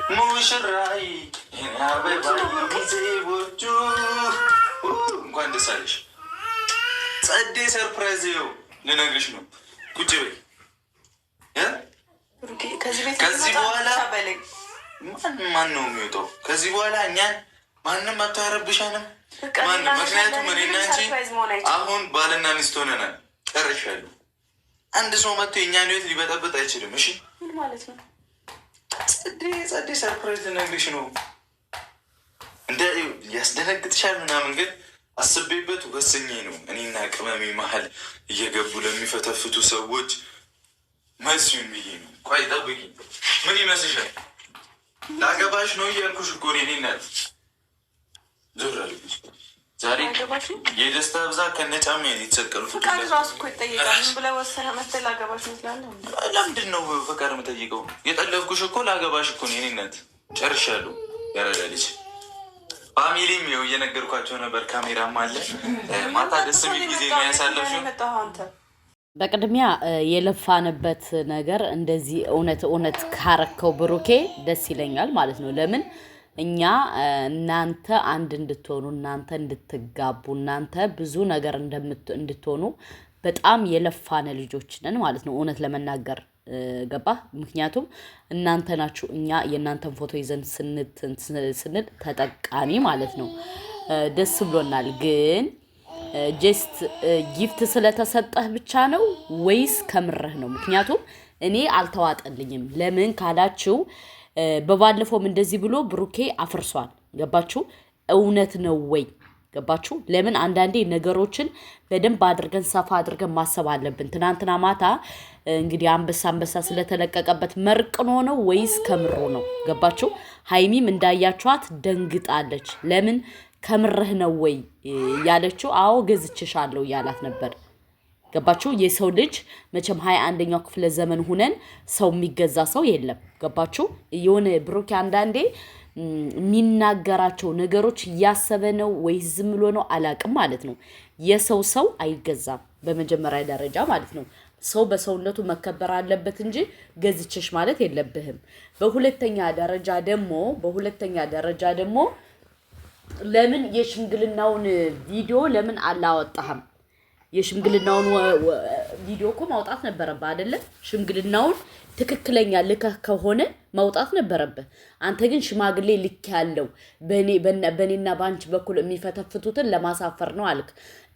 ሙሽራይ አበባይ ጊዜዎቹ እንኳን ደስ አለሽ። ጸዴ ሰርፕራይዝ ይኸው ልነግርሽ ነው። ቁጭ በይ። ከዚህ በኋላ ማን ነው የሚወጣው? ከዚህ በኋላ እኛን ማንም አታረብሻንም። ምክንያቱም እኔና አንቺ አሁን ባልና ሚስት ሆነናል። ጨርሻለሁ። አንድ ሰው መጥቶ የእኛን ህይወት ሊበጠብጥ አይችልም። እሺ ማለት ነው። ጸዴ ሰርፕራይዝ ልነግርሽ ነው። እንደ ያስደነግጥሻል ምናምን፣ ግን አስቤበት ወስኜ ነው። እኔና ቅመሜ መሀል እየገቡ ለሚፈተፍቱ ሰዎች መልሱን ብዬ ነው። ቆይ ጠብቂ። ምን ይመስልሻል? ላገባሽ ነው እያልኩሽ እኮ እኔ ናት። ዞር አልኩሽ። ዛሬ የደስታ ብዛት ከነጫማ የተሰቀሉ ፍቃድ ራሱ እኮ ይጠይቃል። ምን ብለህ ወሰነ መሰለህ? ላገባሽ ነው ትላለህ። ለምንድን ነው ፍቃድ የምጠይቀው? የጠለፍኩሽ እኮ ላገባሽ እኮ ነው። እኔነት ጨርሻለሁ። ያረዳ ልጅ ፋሚሊም ይኸው እየነገርኳቸው ነበር። ካሜራም አለ። ማታ ደስ የሚል ጊዜ ነው ያሳለፍሽው። በቅድሚያ የለፋንበት ነገር እንደዚህ እውነት ካረከው ብሩኬ ደስ ይለኛል ማለት ነው። ለምን እኛ እናንተ አንድ እንድትሆኑ፣ እናንተ እንድትጋቡ፣ እናንተ ብዙ ነገር እንድትሆኑ በጣም የለፋነ ልጆች ነን ማለት ነው። እውነት ለመናገር ገባ። ምክንያቱም እናንተ ናችሁ እኛ የእናንተን ፎቶ ይዘን ስንል ተጠቃሚ ማለት ነው። ደስ ብሎናል። ግን ጀስት ጊፍት ስለተሰጠህ ብቻ ነው ወይስ ከምርህ ነው? ምክንያቱም እኔ አልተዋጠልኝም። ለምን ካላችሁ በባለፈውም እንደዚህ ብሎ ብሩኬ አፍርሷል። ገባችሁ? እውነት ነው ወይ? ገባችሁ? ለምን አንዳንዴ ነገሮችን በደንብ አድርገን ሰፋ አድርገን ማሰብ አለብን። ትናንትና ማታ እንግዲህ አንበሳ ስለተለቀቀበት መርቅኖ ነው ወይስ ከምሮ ነው? ገባችሁ? ሀይሚም እንዳያችኋት ደንግጣለች። ለምን ከምርህ ነው ወይ ያለችው? አዎ ገዝችሻለሁ ያላት ነበር። ገባችሁ? የሰው ልጅ መቼም 21ኛው ክፍለ ዘመን ሁነን ሰው የሚገዛ ሰው የለም። ገባችሁ? የሆነ ብሩክ አንዳንዴ የሚናገራቸው ነገሮች እያሰበ ነው ወይ ዝም ብሎ ነው አላቅም ማለት ነው። የሰው አይገዛም በመጀመሪያ ደረጃ ማለት ነው። ሰው በሰውነቱ መከበር አለበት እንጂ ገዝችሽ ማለት የለብህም። በሁለተኛ ደረጃ ደግሞ ለምን የሽምግልናውን ቪዲዮ ለምን አላወጣህም? የሽምግልናውን ቪዲዮ እኮ ማውጣት ነበረብህ አይደለ? ሽምግልናውን ትክክለኛ ልከህ ከሆነ ማውጣት ነበረብህ። አንተ ግን ሽማግሌ ልክ ያለው በኔና ባንቺ በኩል የሚፈተፍቱትን ለማሳፈር ነው አልክ።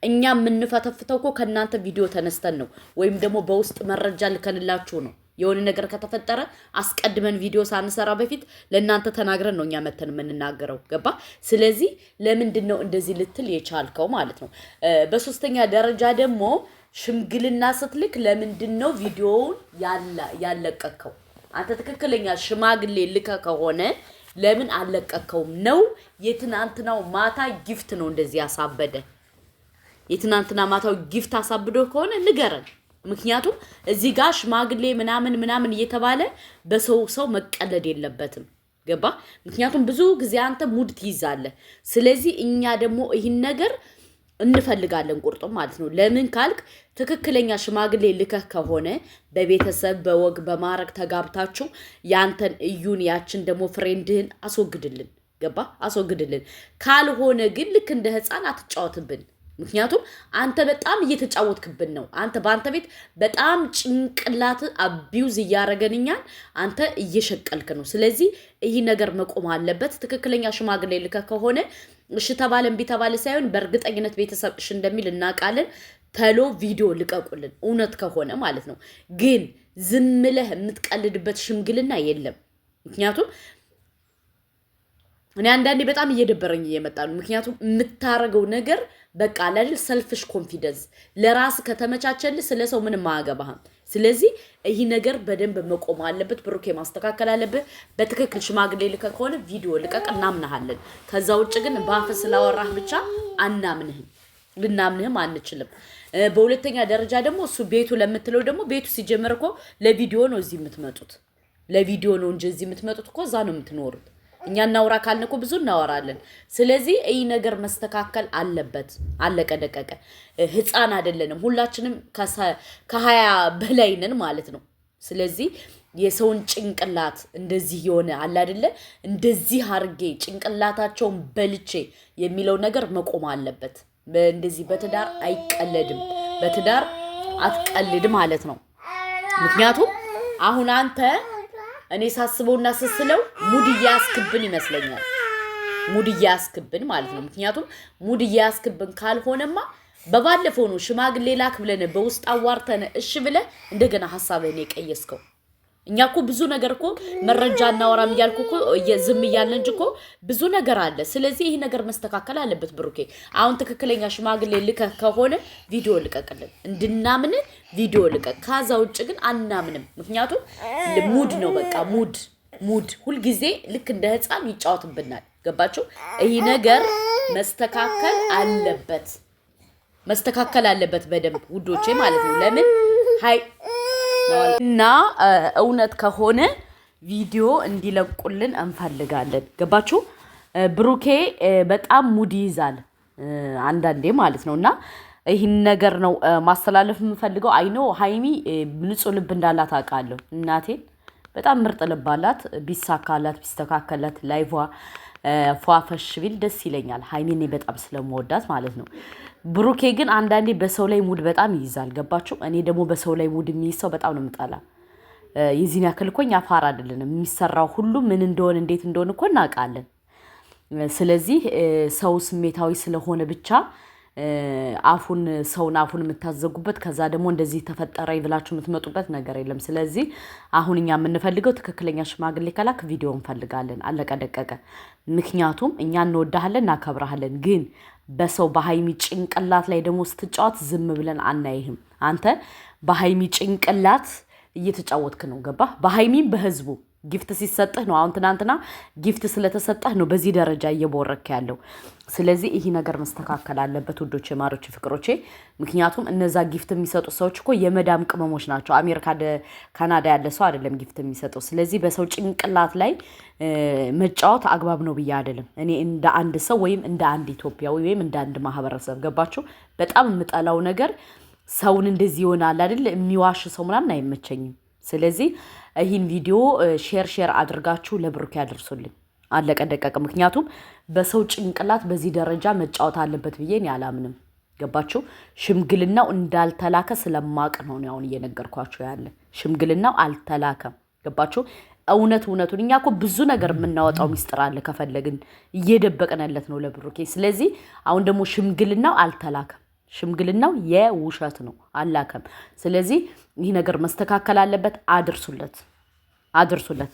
እኛ የምንፈተፍተው እኮ ከእናንተ ቪዲዮ ተነስተን ነው፣ ወይም ደግሞ በውስጥ መረጃ ልከንላችሁ ነው። የሆነ ነገር ከተፈጠረ አስቀድመን ቪዲዮ ሳንሰራ በፊት ለእናንተ ተናግረን ነው እኛ መተን የምንናገረው። ገባ? ስለዚህ ለምንድን ነው እንደዚህ ልትል የቻልከው ማለት ነው። በሶስተኛ ደረጃ ደግሞ ሽምግልና ስትልክ ለምንድን ነው ቪዲዮውን ያለቀከው? አንተ ትክክለኛ ሽማግሌ ልከ ከሆነ ለምን አለቀከውም ነው? የትናንትናው ማታ ጊፍት ነው እንደዚህ ያሳበደ? የትናንትና ማታው ጊፍት አሳብዶ ከሆነ ንገረን። ምክንያቱም እዚህ ጋር ሽማግሌ ምናምን እየተባለ በሰው መቀለድ የለበትም። ገባ? ምክንያቱም ብዙ ጊዜ አንተ ሙድ ትይዛለህ። ስለዚህ እኛ ደግሞ ይህን ነገር እንፈልጋለን ቁርጡም ማለት ነው። ለምን ካልክ ትክክለኛ ሽማግሌ ልከህ ከሆነ በቤተሰብ በወግ በማረግ ተጋብታችሁ ያንተን እዩን ያችን ደግሞ ፍሬንድህን አስወግድልን። ገባ? አስወግድልን። ካልሆነ ግን ልክ እንደ ህፃን አትጫወትብን። ምክንያቱም አንተ በጣም እየተጫወትክብን ነው። አንተ በአንተ ቤት በጣም ጭንቅላት አቢውዝ እያረገንኛል። አንተ እየሸቀልክ ነው። ስለዚህ ይህ ነገር መቆም አለበት። ትክክለኛ ሽማግሌ ልከህ ከሆነ እሺ ተባለ እምቢ ተባለ ሳይሆን በእርግጠኝነት ቤተሰብ እሺ እንደሚል እናውቃለን። ተሎ ቪዲዮ ልቀቁልን፣ እውነት ከሆነ ማለት ነው። ግን ዝም ብለህ የምትቀልድበት ሽምግልና የለም። ምክንያቱም እኔ አንዳንዴ በጣም እየደበረኝ እየመጣ ነው። ምክንያቱም የምታረገው ነገር በቃ ለል ሰልፍሽ ኮንፊደንስ ለራስ ከተመቻቸልህ ስለሰው ምንም አያገባህም። ስለዚህ ይህ ነገር በደንብ መቆም አለበት። ብሩኬ ማስተካከል አለበት። በትክክል ሽማግሌ ልከህ ከሆነ ቪዲዮ ልቀቅ፣ እናምናሃለን። ከዛ ውጭ ግን በአፍ ስላወራህ ብቻ ልናምንህም አንችልም። በሁለተኛ ደረጃ ደግሞ እሱ ቤቱ ለምትለው ደግሞ ቤቱ ሲጀመር እኮ ለቪዲዮ ነው እዚህ የምትመጡት። ለቪዲዮ ነው እንጂ እዚህ የምትመጡት እኮ እዛ ነው የምትኖሩት። እኛ እናውራ ካልን እኮ ብዙ እናወራለን። ስለዚህ ይህ ነገር መስተካከል አለበት። አለቀ ደቀቀ። ህፃን አይደለንም። ሁላችንም ከ20 በላይ ነን ማለት ነው። ስለዚህ የሰውን ጭንቅላት እንደዚህ የሆነ አለ አይደለ እንደዚህ አርጌ ጭንቅላታቸውን በልቼ የሚለው ነገር መቆም አለበት። እንደዚህ በትዳር አይቀለድም። በትዳር አትቀልድ ማለት ነው። ምክንያቱም አሁን አንተ እኔ ሳስበውና ስስለው ሙድ እያስክብን ይመስለኛል። ሙድ እያስክብን ማለት ነው። ምክንያቱም ሙድ እያስክብን ካልሆነማ በባለፈው ነው ሽማግሌ ላክ ብለን በውስጥ አዋርተን እሺ ብለህ እንደገና ሐሳብህን የቀየስከው። እኛ እኮ ብዙ ነገር እኮ መረጃ እናወራም እያልኩ እኮ ዝም እያልን እንጂ እኮ ብዙ ነገር አለ። ስለዚህ ይሄ ነገር መስተካከል አለበት ብሩኬ። አሁን ትክክለኛ ሽማግሌ ልከህ ከሆነ ቪዲዮ ልቀቅልን፣ እንድናምን ቪዲዮ ልቀቅ። ከዛ ውጭ ግን አናምንም። ምክንያቱም ሙድ ነው በቃ ሙድ ሁልጊዜ ልክ እንደ ህፃን ይጫወትብናል። ገባችሁ? ይሄ ነገር መስተካከል አለበት በደንብ ውዶቼ ማለት ነው። ለምን እና እውነት ከሆነ ቪዲዮ እንዲለቁልን እንፈልጋለን። ገባችሁ? ብሩኬ በጣም ሙድ ይይዛል አንዳንዴ ማለት ነው። እና ይህን ነገር ነው ማስተላለፍ የምፈልገው። አይኖ ሀይሚ ንጹህ ልብ እንዳላት አውቃለሁ። እናቴን በጣም ምርጥ ልብ አላት። ቢሳካላት ቢስተካከላት ላይፏ ፏፈሽ ቢል ደስ ይለኛል። ሀይሚ እኔ በጣም ስለምወዳት ማለት ነው። ብሩኬ ግን አንዳንዴ በሰው ላይ ሙድ በጣም ይይዛል። ገባችሁ? እኔ ደግሞ በሰው ላይ ሙድ የሚይዝ ሰው በጣም ነው የምጠላ። የዚህን ያክል እኮ እኛ ፋር አይደለንም። የሚሰራው ሁሉ ምን እንደሆነ እንዴት እንደሆነ እኮ እናውቃለን። ስለዚህ ሰው ስሜታዊ ስለሆነ ብቻ ሰውን አፉን የምታዘጉበት ከዛ ደግሞ እንደዚህ ተፈጠረ ይብላችሁ የምትመጡበት ነገር የለም። ስለዚህ አሁን እኛ የምንፈልገው ትክክለኛ ሽማግሌ ከላክ ቪዲዮ እንፈልጋለን። አለቀ ደቀቀ። ምክንያቱም እኛ እንወዳሃለን እናከብራሃለን። ግን በሰው በሀይሚ ጭንቅላት ላይ ደግሞ ስትጫወት ዝም ብለን አናይህም። አንተ በሀይሚ ጭንቅላት እየተጫወትክ ነው። ገባህ? በሀይሚም በህዝቡ ጊፍት ሲሰጥህ ነው። አሁን ትናንትና ጊፍት ስለተሰጠህ ነው በዚህ ደረጃ እየቦረክ ያለው። ስለዚህ ይህ ነገር መስተካከል አለበት ውዶቼ፣ ማሮቼ፣ ፍቅሮቼ። ምክንያቱም እነዛ ጊፍት የሚሰጡ ሰዎች እኮ የመዳም ቅመሞች ናቸው። አሜሪካ ካናዳ ያለ ሰው አይደለም ጊፍት የሚሰጠው። ስለዚህ በሰው ጭንቅላት ላይ መጫወት አግባብ ነው ብዬ አይደለም እኔ እንደ አንድ ሰው ወይም እንደ አንድ ኢትዮጵያዊ ወይም እንደ አንድ ማህበረሰብ። ገባችሁ? በጣም የምጠላው ነገር ሰውን እንደዚህ ይሆናል አይደል የሚዋሽ ሰው ምናምን አይመቸኝም። ስለዚህ ይህን ቪዲዮ ሼር አድርጋችሁ ለብሩኬ ያደርሱልኝ። አለቀ ደቀቀ። ምክንያቱም በሰው ጭንቅላት በዚህ ደረጃ መጫወት አለበት ብዬ እኔ አላምንም። ገባችሁ? ሽምግልናው እንዳልተላከ ስለማቅ ነው አሁን እየነገርኳችሁ ያለ። ሽምግልናው አልተላከም። ገባችሁ? እውነቱን እኛ እኮ ብዙ ነገር የምናወጣው ሚስጥር አለ ከፈለግን እየደበቅንለት ነው ለብሩኬ። ስለዚህ አሁን ደግሞ ሽምግልናው አልተላከም። ሽምግልናው የውሸት ነው፣ አላከም። ስለዚህ ይህ ነገር መስተካከል አለበት። አድርሱለት።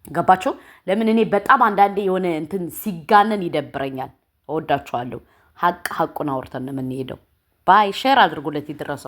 ገባችሁ? ለምን እኔ በጣም አንዳንዴ የሆነ እንትን ሲጋነን ይደብረኛል። እወዳችኋለሁ። ሀቁን አውርተን ነው የምንሄደው። ባይ ሼር አድርጉለት ይድረሰው።